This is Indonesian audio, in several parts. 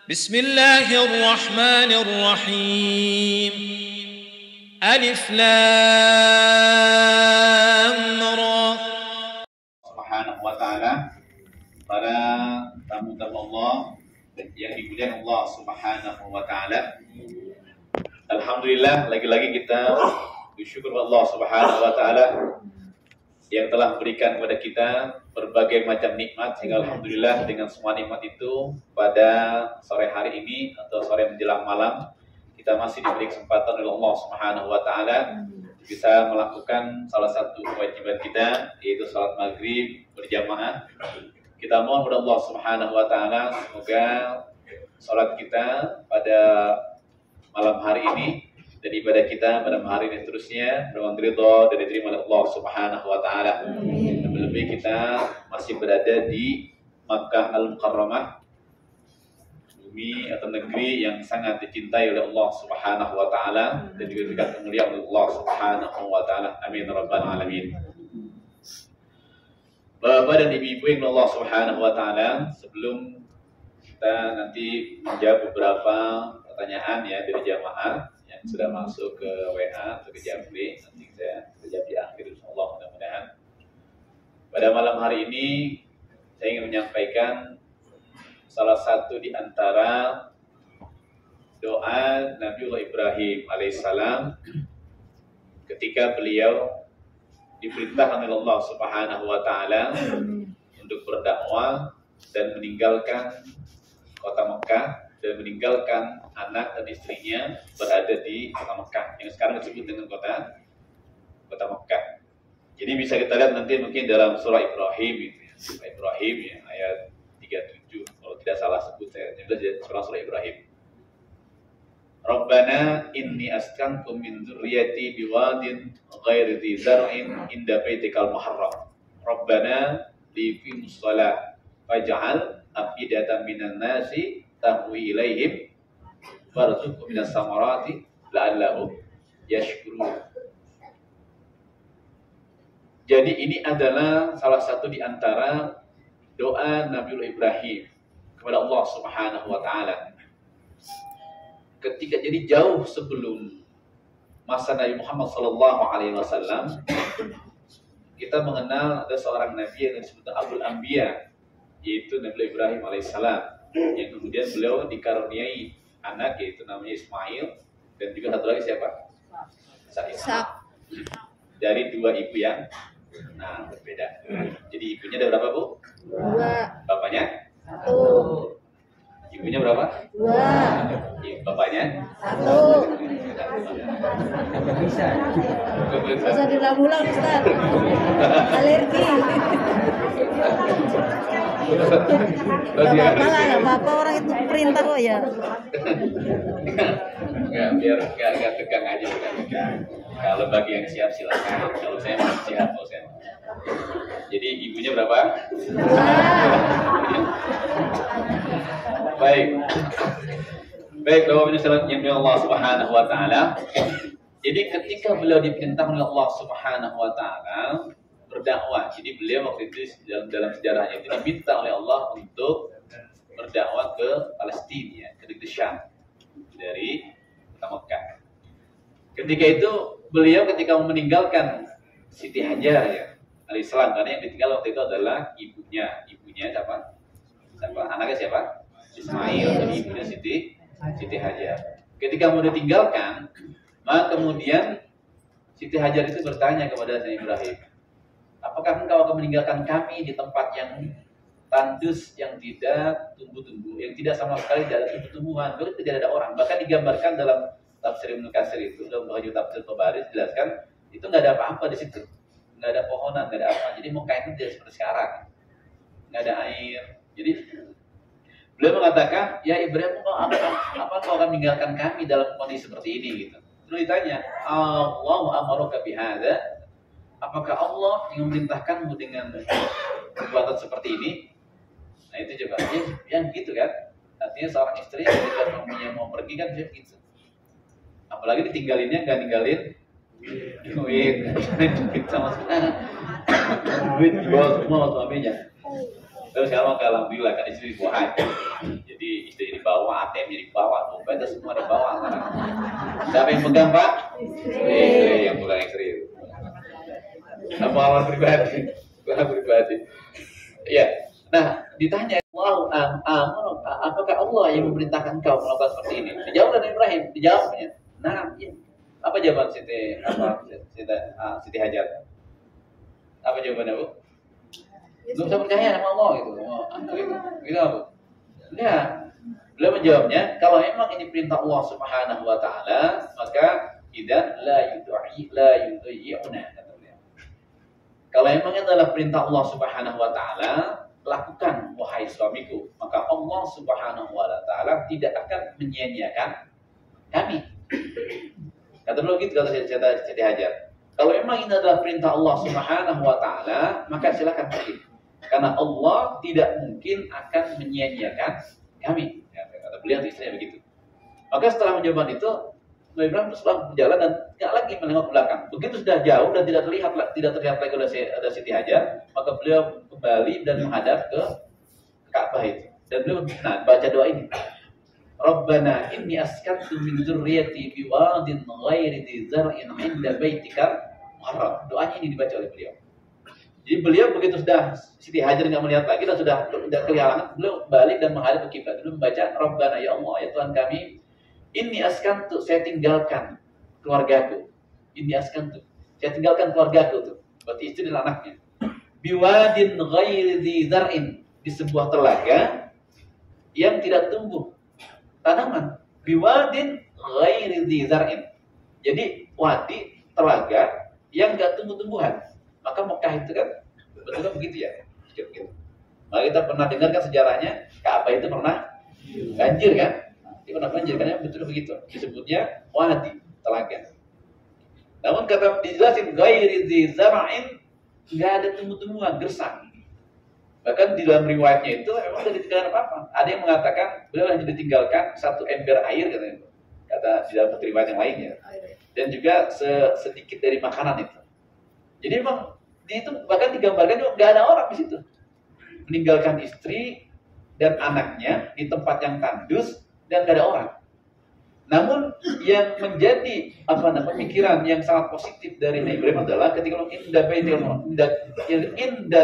Bismillahirrahmanirrahim. Alif Lam Ra. Subhanahu wa ta'ala, para tamu-tamu Allah yang dimuliakan Allah Subhanahu wa ta'ala. Alhamdulillah, lagi-lagi kita bersyukur Allah Subhanahu wa ta'ala yang telah berikan kepada kita berbagai macam nikmat, sehingga alhamdulillah dengan semua nikmat itu pada sore hari ini atau sore menjelang malam kita masih diberi kesempatan oleh Allah Subhanahu wa ta'ala bisa melakukan salah satu kewajiban kita, yaitu salat maghrib berjamaah. Kita mohon kepada Allah Subhanahu wa ta'ala semoga salat kita pada malam hari ini dan ibadah kita pada hari ini terusnya dengan ridha dan diterima oleh Allah Subhanahu wa ta'ala. Lebih-lebih kita masih berada di Makkah Al-Mukarramah, bumi atau negeri yang sangat dicintai oleh Allah Subhanahu wa ta'ala dan juga diberikan kemuliaan oleh Allah Subhanahu wa ta'ala. Amin rabbal alamin. Bapak dan ibu-ibu yang Allah Subhanahu wa ta'ala, sebelum kita nanti menjawab beberapa pertanyaan ya dari jamaah yang sudah masuk ke WA atau ke Jambi, nanti saya jawab di akhir insyaallah mudah-mudahan. Pada malam hari ini saya ingin menyampaikan salah satu di antara doa Nabiullah Ibrahim alaihissalam ketika beliau diperintahkan oleh Allah Subhanahu wa ta'ala untuk berdakwah dan meninggalkan kota Mekah dan meninggalkan anak dan istrinya berada di kota Mekah yang sekarang disebut dengan kota Mekah. Jadi bisa kita lihat nanti mungkin dalam surah Ibrahim itu ya. Surah Ibrahim ya, ayat 37 kalau tidak salah sebut saya. Ini surah Ibrahim. Rabbana inni askantu min dzurriyyati biwadin ghairi dzi zar'in inda baitikal muharram. Rabbana liqimus shalah faj'al afidatan minan nasi tahwi ilaihim warzuqhum minas samarati la'allahum yashkurun. Jadi ini adalah salah satu di antara doa Nabiullah Ibrahim kepada Allah Subhanahu wa ta'ala. Ketika jadi jauh sebelum masa Nabi Muhammad SAW, kita mengenal ada seorang nabi yang disebut Abul Anbiya, yaitu Nabi Ibrahim alaihissalam, yang kemudian beliau dikaruniai anak yaitu namanya Ismail dan juga satu lagi siapa? Ishak. Dari dua ibu yang berbeda. Jadi ibunya ada berapa, Bu? 2. Bapaknya? 1. Ibunya berapa? 2. Bapaknya? 1. Bisa. Bisa diulang-ulang, Ustaz. Alergi. Gak apa-apa lah, gak apa-apa, orang itu perintah kok ya. Enggak, biar enggak tegang aja. Kalau bagi yang siap silakan. Kalau saya masih siap, saya. Jadi ibunya berapa? 2. Baik, Bapak Ibu sekalian yang Allah Subhanahu wa ta'ala. Jadi ketika beliau diperintahkan oleh Allah Subhanahu wa ta'ala berdakwah, jadi beliau waktu itu dalam sejarahnya itu diminta oleh Allah untuk berdakwah ke Palestina, ke negeri Syam dari kota Mekah. Ketika itu beliau ketika meninggalkan Siti Hajar ya alaihissalam, karena yang ditinggal waktu itu adalah ibunya siapa? Anaknya siapa? Ismail dan ibunya Siti Hajar. Ketika mau ditinggalkan, maka kemudian Siti Hajar itu bertanya kepada Nabi Ibrahim, apakah engkau akan meninggalkan kami di tempat yang tandus, yang tidak tumbuh-tumbuh, yang tidak sama sekali tidak ada tumbuh-tumbuhan, bahkan tidak ada orang. Bahkan digambarkan dalam tafsir Ibnu Katsir itu, dalam Baju Tafsir Tabaris dijelaskan itu nggak ada apa-apa di situ, nggak ada pohonan, nggak ada apa. Jadi Mekah itu tidak seperti sekarang, nggak ada air. Jadi beliau mengatakan, ya Ibrahim, apa kau akan meninggalkan kami dalam kondisi seperti ini gitu. Terus ditanya, Allahu amaruka bihadza, apakah Allah yang memerintahkanmu dengan perbuatan seperti ini? Nah itu coba, yang gitu kan. Artinya seorang istri ketika suaminya mau pergi kan dia gitu. Apalagi ditinggalinnya nggak ninggalin duit sama duit dibawa semua suaminya. Terus sekarang alhamdulillah kan istri dibawa haji. Jadi istri dibawa, ATM-nya dibawa, dompetnya semua dibawa sekarang. Siapa yang pegang Pak? Istri yang pegang istri. Pengalaman pribadi. Ya. Nah, ditanya apakah Allah yang memerintahkan kau melakukan seperti ini? Dijawab dari Ibrahim, dijawabnya. Nah, iya. Apa jawaban Siti Hajar? Apa jawabannya, Bu? Belum bisa percaya sama Allah gitu. Gitu apa? Ya. Beliau menjawabnya, kalau memang ini perintah Allah Subhanahu wa taala, maka idzan la yudhi'una. Kalau memang itu adalah perintah Allah Subhanahu wa taala, lakukan wahai suamiku, maka Allah Subhanahu wa taala tidak akan menyia-nyiakan kami. Kata beliau gitu, kata Siti Hajar. Kalau memang ini adalah perintah Allah Subhanahu wa taala, maka silakan pergi. Karena Allah tidak mungkin akan menyia-nyiakan kami. Ya, kata beliau istrinya begitu. Maka setelah menjawab itu, Nabi Ibrahim terus berjalan dan tidak lagi menengok ke belakang. Begitu sudah jauh dan tidak terlihat lagi oleh Siti Hajar, maka beliau kembali dan menghadap ke Ka'bah itu. Dan beliau baca doa ini. Rabbana inni askantu min dzurriyyati biwadin ghairi dzi zar'in 'inda baitikal muharram. Doanya ini dibaca oleh beliau. Jadi beliau begitu sudah Siti Hajar nggak melihat lagi dan sudah kehilangan, beliau balik dan menghadap ke kiblat. Beliau membaca Rabbana ya Allah ya Tuhan kami, inni askantu, saya tinggalkan keluargaku. Inni askantu, saya tinggalkan keluargaku tuh. Berarti istri dan anaknya. Biwadin ghairi dzi zar'in, di sebuah telaga yang tidak tumbuh tanaman. Biwadin ghairi dzi zar'in. Jadi wadi, telaga yang enggak tumbuh-tumbuhan. Maka Mekah itu kan betul begitu ya. Begitu. Maka kita pernah dengar kan sejarahnya Ka'bah itu pernah banjir kan? Dia pernah banjir karena betul begitu. Disebutnya wadi, telaga. Namun kata dijelasin ghairi dzi zar'in, enggak ada tumbuh-tumbuhan, gersang. Bahkan di dalam riwayatnya itu memang tidak ditinggalkan apa-apa. Ada yang mengatakan beliau hanya ditinggalkan satu ember air katanya. Kata di dalam riwayat yang lainnya. Dan juga sedikit dari makanan itu. Jadi memang di itu bahkan digambarkan juga nggak ada orang di situ. Meninggalkan istri dan anaknya di tempat yang tandus dan nggak ada orang. Namun yang menjadi pemikiran yang sangat positif dari Nabi Ibrahim adalah ketika inda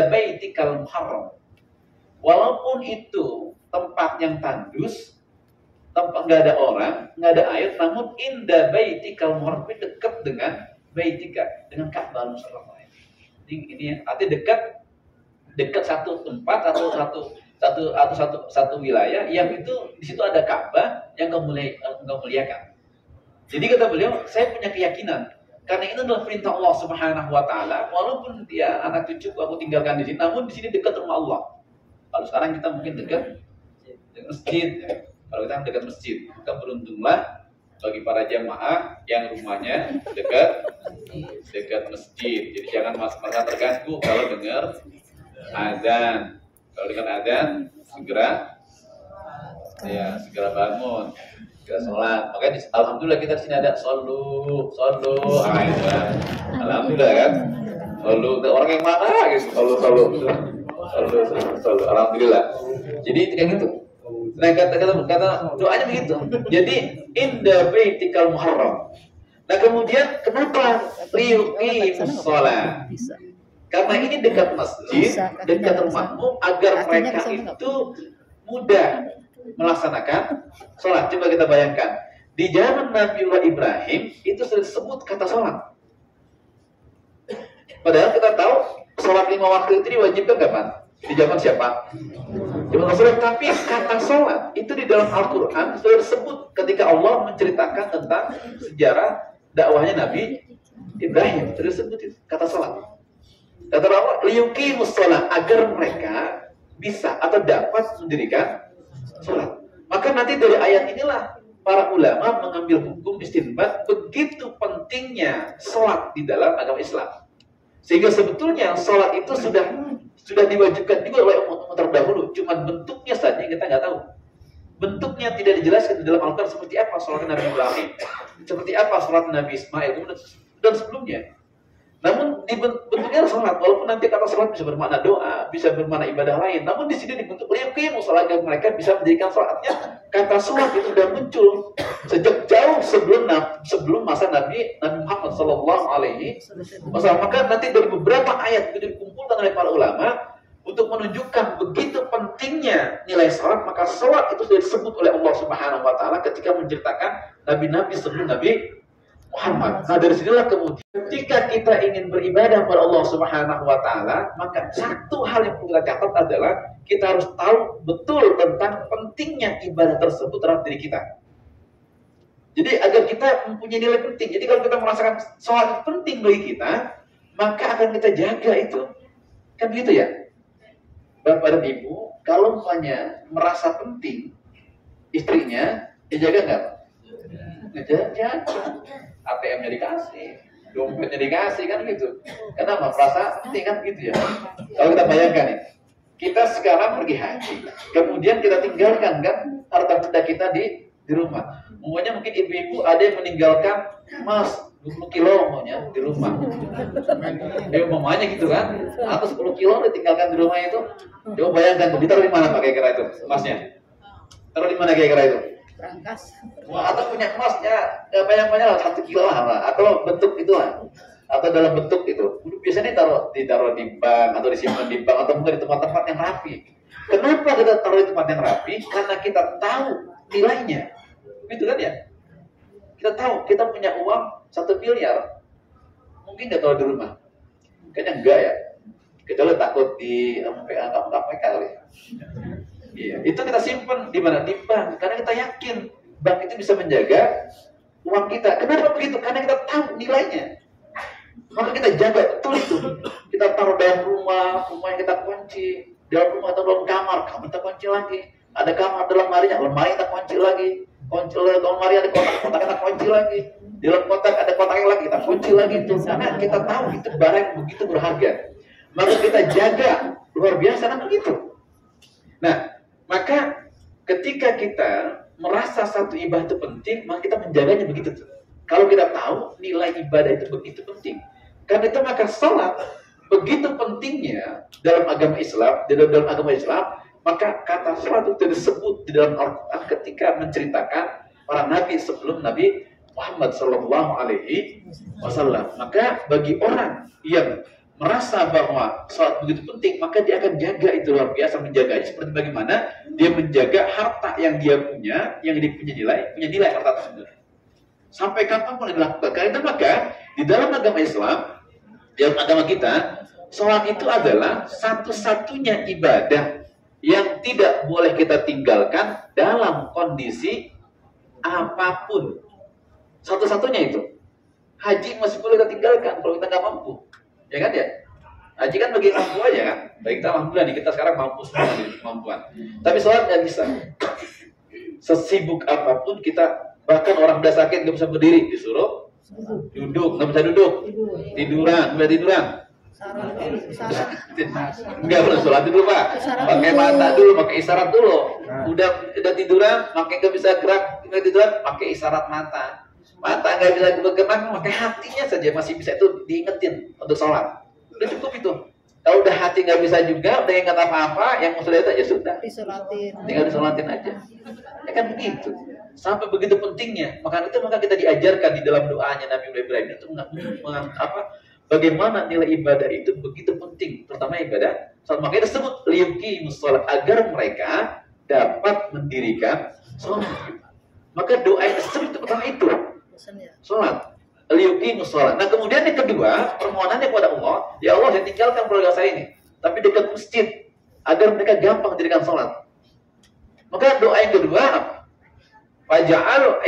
baitikal muharram. Walaupun itu tempat yang tandus, tempat nggak ada orang, nggak ada air, namun inda baitikal muharram dekat dengan baitika, dengan Ka'bah Musharrafah. Ini artinya dekat satu tempat atau satu wilayah yang itu di situ ada Ka'bah yang kau muliakan. Jadi kata beliau, saya punya keyakinan karena ini adalah perintah Allah Subhanahu wa taala, walaupun dia anak cucuku aku tinggalkan di sini, namun di sini dekat rumah Allah. Kalau sekarang kita mungkin dekat masjid, ya. Kalau kita dekat masjid, maka beruntunglah bagi para jamaah yang rumahnya dekat masjid. Jadi jangan merasa terganggu kalau dengar azan. Kalau dengar azan segera bangun, segera sholat. Makanya alhamdulillah kita di sini ada sallu. Alhamdulillah kan. Sallu orang yang mana gitu. Sallu. Alhamdulillah. Jadi kayak gitu. Nah kata doanya begitu. Jadi inda baitikal muharram. Nah kemudian kenapa liyuqimus shalah? Karena ini dekat masjid, dekat rumahmu, agar mereka itu mudah melaksanakan sholat. Coba kita bayangkan, di zaman Nabiullah Ibrahim itu sudah disebut kata sholat. Padahal kita tahu sholat 5 waktu itu diwajibkan kapan? Di zaman siapa? Zaman Rasulullah. Tapi kata sholat itu di dalam Al-Quran sudah disebut ketika Allah menceritakan tentang sejarah dakwahnya Nabi Ibrahim. Sudah disebut itu, kata sholat. Kata Allah, liyuqimus shalah, agar mereka bisa atau dapat mendirikan sholat. Maka nanti dari ayat inilah para ulama mengambil hukum istinbat begitu pentingnya sholat di dalam agama Islam. Sehingga sebetulnya sholat itu sudah diwajibkan juga oleh umat terdahulu. Cuma bentuknya saja yang kita nggak tahu. Bentuknya tidak dijelaskan di dalam Al-Quran seperti apa sholat Nabi Ibrahim, seperti apa sholat Nabi Ismail dan sebelumnya. Namun bentuknya salat, walaupun nanti kata salat bisa bermakna doa, bisa bermakna ibadah lain. Namun di sini dibentuk liyuqimu shalah agar mereka bisa mendirikan salatnya. Kata salat itu sudah muncul sejak jauh sebelum masa Nabi Muhammad sallallahu alaihi wasallam. Maka nanti dari beberapa ayat itu dikumpulkan oleh para ulama untuk menunjukkan begitu pentingnya nilai salat. Maka salat itu sudah disebut oleh Allah Subhanahu wa taala ketika menceritakan nabi-nabi sebelum Nabi Muhammad. Nah, dari sinilah kemudian ketika kita ingin beribadah kepada Allah Subhanahu wa taala, maka satu hal yang perlu kita catat adalah kita harus tahu betul tentang pentingnya ibadah tersebut terhadap diri kita. Jadi agar kita mempunyai nilai penting. Jadi kalau kita merasakan sholat penting bagi kita, maka akan kita jaga itu. Kan begitu ya? Bapak dan Ibu, kalau umpamanya merasa penting istrinya, dijaga nggak? Jaga. ATM-nya dikasih, dompetnya dikasih, kan gitu. Kenapa? Merasa penting kan gitu ya. Kalau kita bayangkan nih, kita sekarang pergi haji, kemudian kita tinggalkan kan harta benda kita di rumah. Mungkin ibu-ibu ada yang meninggalkan emas 20 kilo maunya di rumah. Umpamanya gitu kan, atau 10 kilo ditinggalkan di rumah itu. Coba bayangkan tuh, ditaruh di mana Pak kira-kira itu emasnya? Taruh di mana kira-kira itu? Berangkas. Wah, atau punya emasnya banyak-banyak lah, 1 kilo lah, atau bentuk itu lah, atau dalam bentuk itu. Biasanya ditaruh di bank atau disimpan di bank atau mungkin di tempat-tempat yang rapi. Kenapa kita taruh di tempat yang rapi? Karena kita tahu nilainya, gitu kan ya? Kita tahu kita punya uang 1 miliar, mungkin nggak taruh di rumah, kayaknya enggak ya. Kecuali takut di PK kali. Iya, itu kita simpan di mana? Di bank, karena kita yakin bank itu bisa menjaga uang kita. Kenapa begitu? Karena kita tahu nilainya. Maka kita jaga betul itu. Kita taruh dalam rumah yang kita kunci, dalam rumah atau dalam kamar kita kunci lagi. Ada kamar dalam lemari kita kunci lagi. Kunci dalam lemari ada kotak kita kunci lagi. Di dalam kotak ada kotaknya lagi, kita kunci lagi itu. Karena kita tahu itu barang yang begitu berharga. Maka kita jaga luar biasa kan begitu. Nah, maka ketika kita merasa satu ibadah itu penting, maka kita menjaganya begitu. Kalau kita tahu nilai ibadah itu begitu penting, karena itu maka salat begitu pentingnya dalam agama Islam, dalam agama Islam, maka kata salat itu disebut di dalam Al-Quran ketika menceritakan para nabi sebelum Nabi Muhammad Sallallahu Alaihi Wasallam. Maka bagi orang yang merasa bahwa salat begitu penting, maka dia akan jaga itu luar biasa, menjaganya seperti bagaimana dia menjaga harta yang dia punya, yang dia punya nilai harta tersebut. Sampai kapan pun dilakukan. Karena itu maka di dalam agama Islam, di dalam agama kita, salat itu adalah satu-satunya ibadah yang tidak boleh kita tinggalkan dalam kondisi apapun. Satu-satunya itu. Haji masih boleh kita tinggalkan kalau kita nggak mampu. Ya kan ya? Haji kan bagi mampu aja kan? Baik kita alhamdulillah nih, kita sekarang mampu semua nih, kemampuan. Tapi sholat nggak bisa. Sesibuk apapun kita, bahkan orang udah sakit nggak bisa berdiri, disuruh duduk, nggak bisa duduk, tiduran. Nggak boleh sholat dulu Pak, pakai mata dulu, pakai isyarat dulu. Udah tiduran, pakai nggak bisa gerak, nggak tiduran, pakai isyarat mata. Mata nggak bisa bergerak, pakai hatinya saja masih bisa itu diingetin untuk sholat. Udah cukup itu. Kalau udah hati nggak bisa juga, udah ingat apa-apa, yang musuh itu ya sudah. Tinggal disolatin aja. Ya kan begitu. Sampai begitu pentingnya. Maka kita diajarkan di dalam doanya Nabi Ibrahim itu bagaimana nilai ibadah itu begitu penting, terutama ibadah salat. Makanya disebut liyuqimus shalah, agar mereka dapat mendirikan salat. Maka doa yang disebut itu pertama itu. Salat, liyuqimus shalah. Nah, kemudian yang kedua, permohonannya kepada Allah, ya Allah, saya tinggalkan keluarga saya ini, tapi dekat masjid, agar mereka gampang mendirikan salat. Maka doa yang kedua, faj'al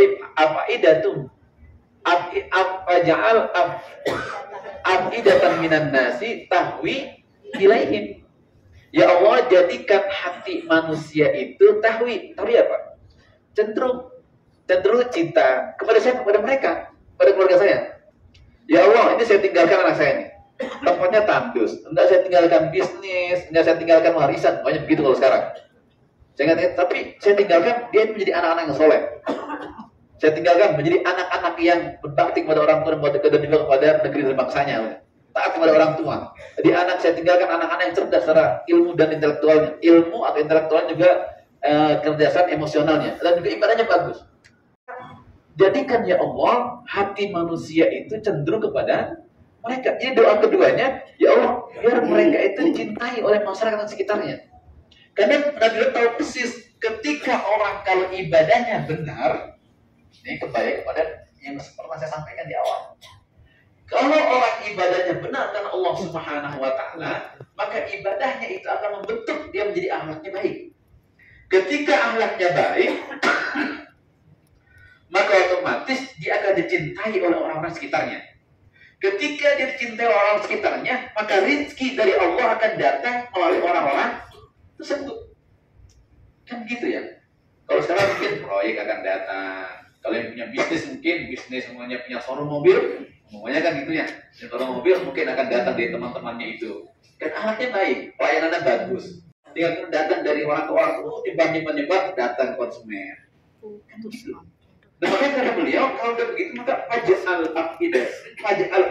afidatan minan nasi tahwi ilaihim. Ya Allah, jadikan hati manusia itu tahwi apa? Cenderung cinta kepada saya, kepada mereka, pada keluarga saya. Ya Allah, ini saya tinggalkan anak saya ini, tempatnya tandus, enggak saya tinggalkan bisnis, enggak saya tinggalkan warisan, banyak begitu kalau sekarang. Tapi saya tinggalkan dia menjadi anak-anak yang soleh. Saya tinggalkan menjadi anak-anak yang berbakti kepada orang tua dan juga kepada negeri dan bangsanya. taat kepada orang tua. Jadi anak saya tinggalkan anak-anak yang cerdas secara ilmu dan intelektualnya. Ilmu atau intelektualnya juga kecerdasan emosionalnya. Dan juga ibadahnya bagus. Jadikan ya Allah, hati manusia itu cenderung kepada mereka. Jadi doa keduanya, ya Allah, biar mereka itu dicintai oleh masyarakat sekitarnya. Karena Nabi tahu persis ketika orang kalau ibadahnya benar, ini kembali kepada yang pernah saya sampaikan di awal. Kalau orang ibadahnya benar karena Allah Subhanahu wa Ta'ala, maka ibadahnya itu akan membentuk dia menjadi akhlaknya baik. Ketika akhlaknya baik, maka otomatis dia akan dicintai oleh orang-orang sekitarnya. Ketika dia dicintai oleh orang sekitarnya, maka rezeki dari Allah akan datang melalui orang-orang tersebut. Kan gitu ya. Kalau sekarang mungkin proyek akan datang. Kalau yang punya bisnis mungkin bisnis semuanya punya showroom mobil, semuanya kan gitu ya. Dan showroom mobil mungkin akan datang dari teman-temannya itu. Dan alatnya baik, pelayanannya bagus. Tinggal datang dari orang ke orang, nyebar datang konsumen. Kan gitu. Dan makanya kata beliau, kalau udah begitu maka faj'al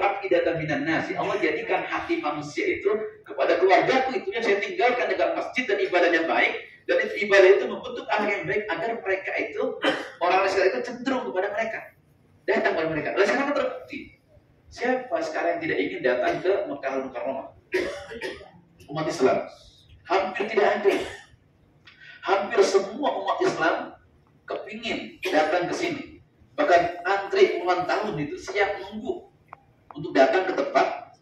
afidatan minan nasi. Allah jadikan hati manusia itu kepada keluargaku itu yang saya tinggalkan dengan masjid dan ibadahnya baik, dan itu ibadah itu membentuk akhlak yang baik agar mereka itu orang sekarang itu cenderung kepada mereka, datang kepada mereka. Oleh sekarang terbukti, siapa sekarang yang tidak ingin datang ke Mekah Al-Mukarramah? Umat Islam hampir tidak ada. Hampir semua umat Islam kepingin datang ke sini, bahkan antri puluhan tahun itu siap nunggu untuk datang ke tempat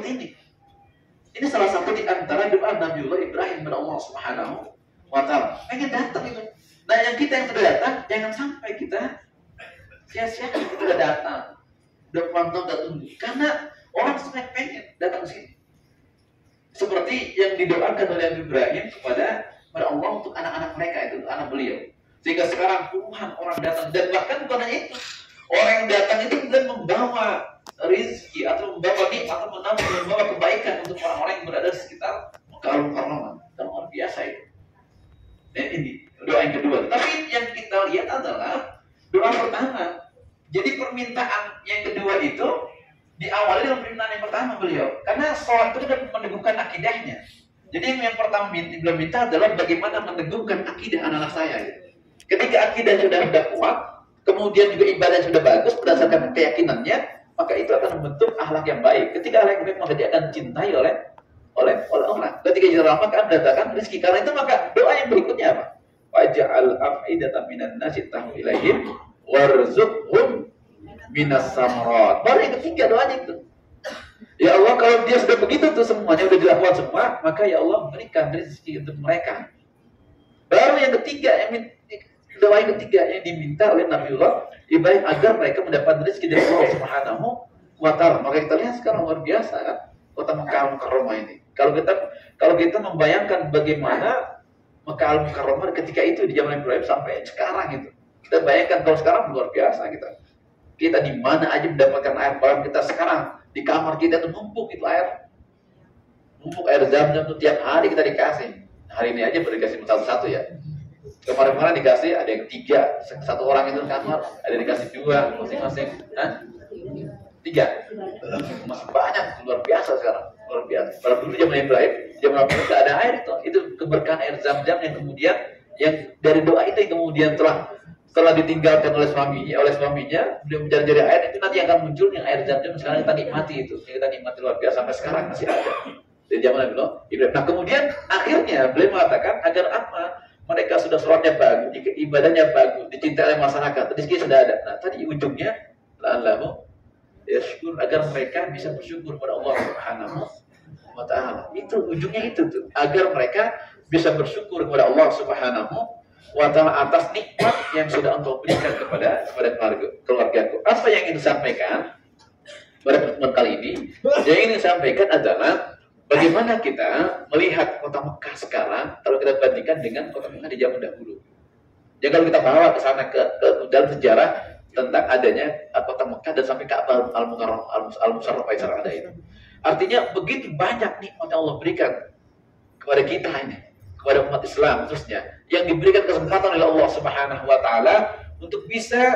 ini. Ini salah satu di antara doa Nabiullah Ibrahim kepada Allah Subhanahu wa Ta'ala. Pengen datang itu. Nah, yang kita yang sudah datang, jangan sampai kita sia-sia kita sudah datang, udah puluhan tahun udah tunggu, karena orang semua pengen datang ke sini. Seperti yang didoakan oleh Nabi Ibrahim kepada Allah untuk anak-anak mereka itu, anak beliau. Sehingga sekarang puluhan orang datang, dan bahkan bukan hanya itu, orang yang datang itu kemudian membawa rezeki atau membawa nikmat atau membawa kebaikan untuk orang-orang yang berada di sekitar Mekah Al-Mukarramah. Dan luar biasa itu. Dan ini doa yang kedua. Tapi yang kita lihat adalah doa pertama. Jadi permintaan yang kedua itu diawali dengan permintaan yang pertama beliau, karena sholat itu sudah meneguhkan akidahnya. Jadi yang pertama beliau minta adalah bagaimana meneguhkan akidah anak-anak saya. Gitu. Ketika akidah sudah kuat, kemudian juga ibadah sudah bagus berdasarkan keyakinannya, maka itu akan membentuk akhlak yang baik. Ketika akhlak yang baik, maka dia akan dicintai oleh orang. Ketika dia ramah, akan mendatangkan rezeki. Karena itu maka doa yang berikutnya apa? Waj'al af'idatan minan nasi tahwi ilaihim warzuqhum minas samarat. Baru yang ketiga doanya itu. Ya Allah, kalau dia sudah begitu tuh semuanya sudah dilakukan semua, maka ya Allah berikan rezeki untuk mereka. Baru yang ketiga doa yang ketiga yang diminta oleh Nabiullah Ibrahim agar mereka mendapat rezeki dari Allah Subhanahu wa Ta'ala. Maka kita lihat sekarang luar biasa kan kota Mekah Al-Mukarramah ini. Kalau kita membayangkan bagaimana Mekah Al-Mukarramah ketika itu di zaman Ibrahim sampai sekarang itu. Kita bayangkan kalau sekarang luar biasa kita di mana aja mendapatkan air. Bahkan kita sekarang di kamar kita itu numpuk itu air. Numpuk air zam-zam itu tiap hari kita dikasih. Hari ini aja baru dikasih satu-satu ya. Kemarin-kemarin dikasih ada yang 3, satu orang itu kamar, ada yang dikasih 2 masing-masing. 3. Masih banyak, luar biasa sekarang, luar biasa. Pada dulu zaman Ibrahim, zaman Ibrahim tidak ada air itu keberkahan air zam-zam yang kemudian yang dari doa itu yang kemudian telah ditinggalkan oleh suaminya, beliau mencari air itu nanti akan muncul yang air zam-zam sekarang kita nikmati itu, yang kita nikmati luar biasa sampai sekarang masih ada dari zaman Ibrahim. Nah kemudian akhirnya beliau mengatakan agar apa? Mereka sudah sholatnya bagus, ibadahnya bagus, dicintai oleh masyarakat, rezeki sudah ada. Nah tadi ujungnya la'allahu yashkur, agar mereka bisa bersyukur kepada Allah Subhanahu wa Ta'ala. Itu ujungnya itu tuh, agar mereka bisa bersyukur kepada Allah Subhanahu wa Ta'ala atas nikmat yang sudah Engkau berikan kepada keluargaku. Apa yang ingin disampaikan pada pertemuan kali ini? Yang ingin disampaikan adalah bagaimana kita melihat kota Mekah sekarang kalau kita bandingkan dengan kota Mekah di zaman dahulu. Jadi kalau kita bawa ke sana ke dalam sejarah tentang adanya kota Mekah dan sampai Ka'bah Al-Musarrafah yang ada itu. Artinya begitu banyak nikmat yang Allah berikan kepada kita ini, kepada umat Islam khususnya, yang diberikan kesempatan oleh Allah Subhanahu wa Ta'ala untuk bisa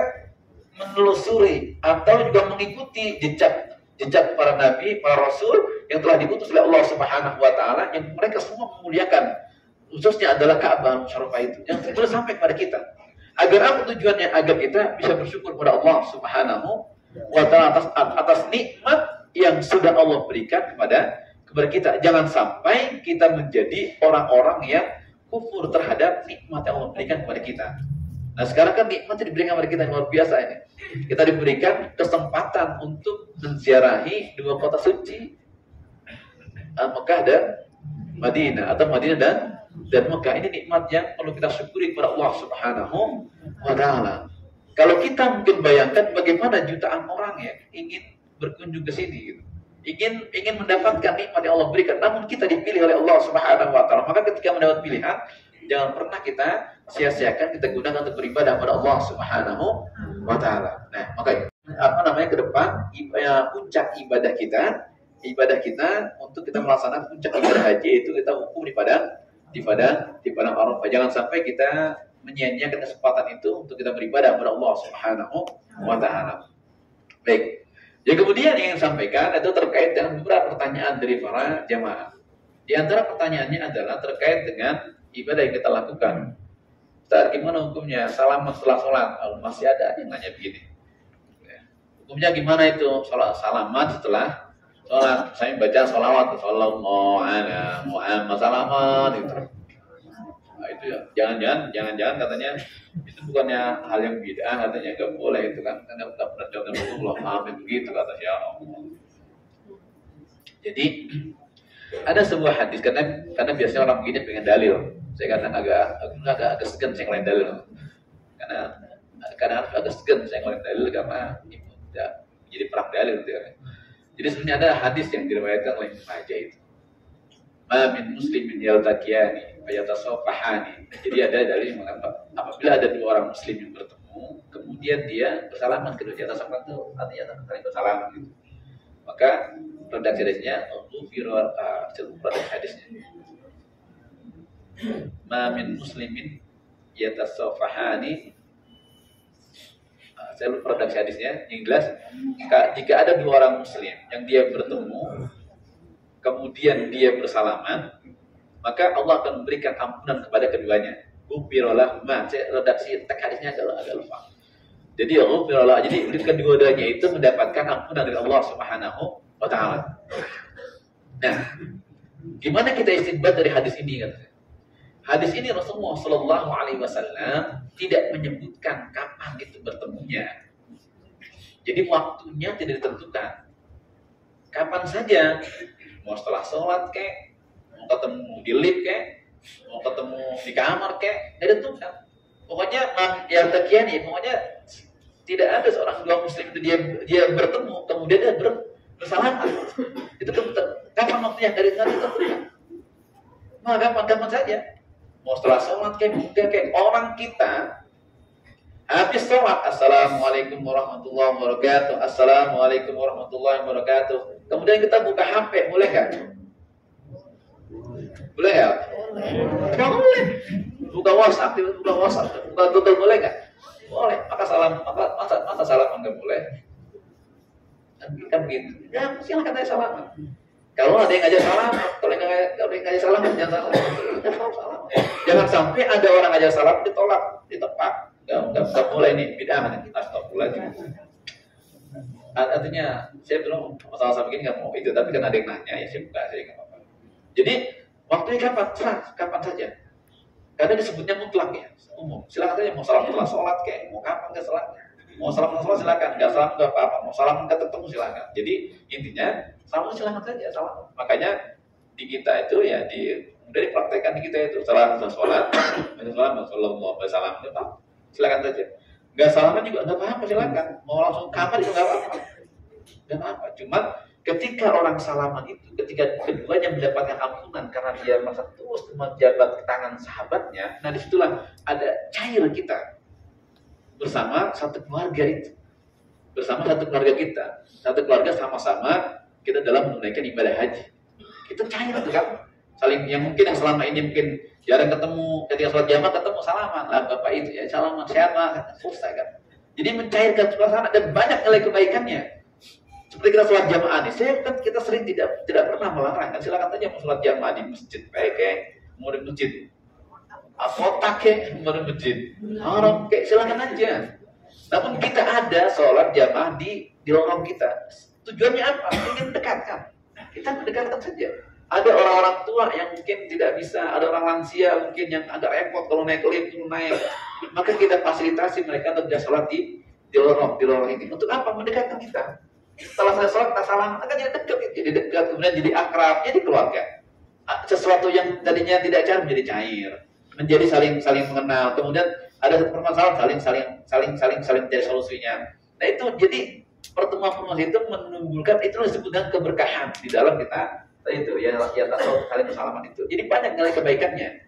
menelusuri atau juga mengikuti jejak jejak para nabi, para rasul yang telah diutus oleh Allah Subhanahu wa taala, yang mereka semua memuliakan, khususnya adalah Ka'bah Syarifah itu yang sudah sampai kepada kita. Agar apa tujuannya? Agar kita bisa bersyukur kepada Allah Subhanahu wa taala atas nikmat yang sudah Allah berikan kepada kita. Jangan sampai kita menjadi orang-orang yang kufur terhadap nikmat yang Allah berikan kepada kita. Nah, sekarang kan nikmat yang diberikan kepada kita yang luar biasa ini. Kita diberikan kesempatan untuk menziarahi dua kota suci, Mekah dan Madinah, atau Madinah dan Mekah. Ini nikmat yang perlu kita syukuri kepada Allah Subhanahu wa taala. Kalau kita mungkin bayangkan bagaimana jutaan orang yang ingin berkunjung ke sini gitu. Ingin mendapatkan nikmat yang Allah berikan, namun kita dipilih oleh Allah Subhanahu wa taala. Maka ketika mendapat pilihan, jangan pernah kita sia-siakan, kita gunakan untuk beribadah kepada Allah Subhanahu wa taala. Nah, maka ke depan puncak ibadah kita untuk kita melaksanakan puncak ibadah haji itu kita hukum di padang Arafah. Jangan sampai kita menyia-nyiakan kesempatan itu untuk kita beribadah kepada Allah Subhanahu wa taala. Baik. Yang kemudian ingin sampaikan itu terkait dengan beberapa pertanyaan dari para jamaah. Di antara pertanyaannya adalah terkait dengan ibadah yang kita lakukan. Ustaz, gimana hukumnya salaman setelah sholat? Kalau masih ada yang nanya begini. Hukumnya gimana itu salaman setelah sholat? Saya baca sholawat, sallallahu ala Muhammad salaman itu. Nah, itu ya. Jangan katanya itu bukannya hal yang bid'ah, katanya enggak boleh itu kan. Karena enggak pernah jawab Rasulullah, amin begitu kata Allah. Jadi ada sebuah hadis karena biasanya orang begini pengen dalil. Saya kadang agak segan saya ngelain dalil. Karena kadang agak segan saya ngelain dalil karena itu tidak jadi perang dalil gitu kan. Jadi sebenarnya ada hadis yang diriwayatkan oleh Ibnu Majah itu. Ma min muslimin yaltaqiyani fayatasafahani. Jadi ada dalil yang mengatakan apabila ada dua orang muslim yang bertemu, kemudian dia bersalaman, kedua di atas itu artinya saling bersalaman gitu. Maka redaksi hadisnya redaksi hadisnya. Ma min muslimin yatasafahani. Saya lupa redaksi hadisnya. Yang jelas jika ada dua orang muslim yang dia bertemu kemudian dia bersalaman, maka Allah akan memberikan ampunan kepada keduanya. Ghufiralahuma. Redaksi teks hadisnya agak lupa. Jadi kedua-duanya itu mendapatkan ampunan dari Allah Subhanahu wa taala. Nah, gimana kita istinbat dari hadis ini katanya? Hadis ini Rasulullah sallallahu alaihi wasallam tidak menyebutkan kapan itu bertemunya. Jadi waktunya tidak ditentukan. Kapan saja, mau setelah sholat kek, mau ketemu di lift kek, mau ketemu di kamar kek, tidak ditentukan. Pokoknya yang terkian pokoknya tidak ada seorang dua muslim itu dia bertemu kemudian dia bersalaman. Itu kapan waktunya dari ditentukan. Maka kapan saja. Mau setelah sholat kayak orang kita habis sholat, assalamualaikum warahmatullahi wabarakatuh, assalamualaikum warahmatullahi wabarakatuh. Kemudian kita buka HP, boleh nggak? Boleh nggak? Boleh. Buka WhatsApp, buka Google boleh nggak? Boleh. Maka masa salaman nggak boleh? Kan begitu. Ya silakan aja salaman. Kalau ada yang ngajak salam, kalau yang ngajak salam jangan salam. Jangan sampai ada orang ngajak salam ditolak, ditepak. Enggak boleh nih, bid'ah nih. Astagfirullah. Artinya saya belum masalah sama begini nggak mau itu, tapi kan ada yang nanya ya saya buka saya nggak apa-apa. Jadi waktunya kapan saja. Karena disebutnya mutlak ya, umum. Silakan saja mau salam setelah sholat kayak mau kapan ke sholatnya. Mau salam setelah sholat silakan, nggak salam nggak apa-apa. Mau salam nggak ketemu silakan. Jadi intinya salam silakan saja salam. Makanya di kita itu ya dari praktekan di kita itu salam setelah sholat, sallallahu alaihi wasallam silakan saja. Nggak salaman juga nggak apa-apa silakan. Mau langsung kamar juga nggak apa-apa. Nggak apa-apa. Cuma ketika orang salaman itu, ketika keduanya mendapatkan ampunan karena dia merasa terus menjabat tangan sahabatnya, nah disitulah ada cair kita bersama satu keluarga itu, bersama satu keluarga kita, satu keluarga sama-sama kita dalam menunaikan ibadah haji. Itu cair tuh kan, saling yang selama ini mungkin jarang ketemu, ketika sholat jamaah ketemu salaman lah bapak itu ya salaman sehat lah selesai kan. Jadi mencairkan suasana dan banyak nilai kebaikannya. Seperti kita sholat jamaah nih, kita sering tidak pernah melarang kan, silakan saja mau sholat jamaah di masjid, baik mau di masjid, kotak mau di masjid, haram silakan aja. Namun kita ada sholat jamaah di lorong kita, tujuannya apa? Ingin mendekatkan, kita mendekatkan saja. Ada orang-orang tua yang mungkin tidak bisa, ada orang lansia mungkin yang agak repot kalau naik lift naik, maka kita fasilitasi mereka untuk sholat di lorong ini. Untuk apa? Mendekatkan kita. Setelah saya sholat, kita salam, akan jadi dekat, kemudian jadi akrab, jadi keluarga. Sesuatu yang tadinya tidak cair menjadi cair, menjadi saling mengenal. Kemudian ada satu permasalahan, saling mencari solusinya. Nah itu jadi pertemuan itu menimbulkan, itu disebut dengan keberkahan di dalam kita. Itu ya saling bersalaman itu. Jadi banyak nilai kebaikannya.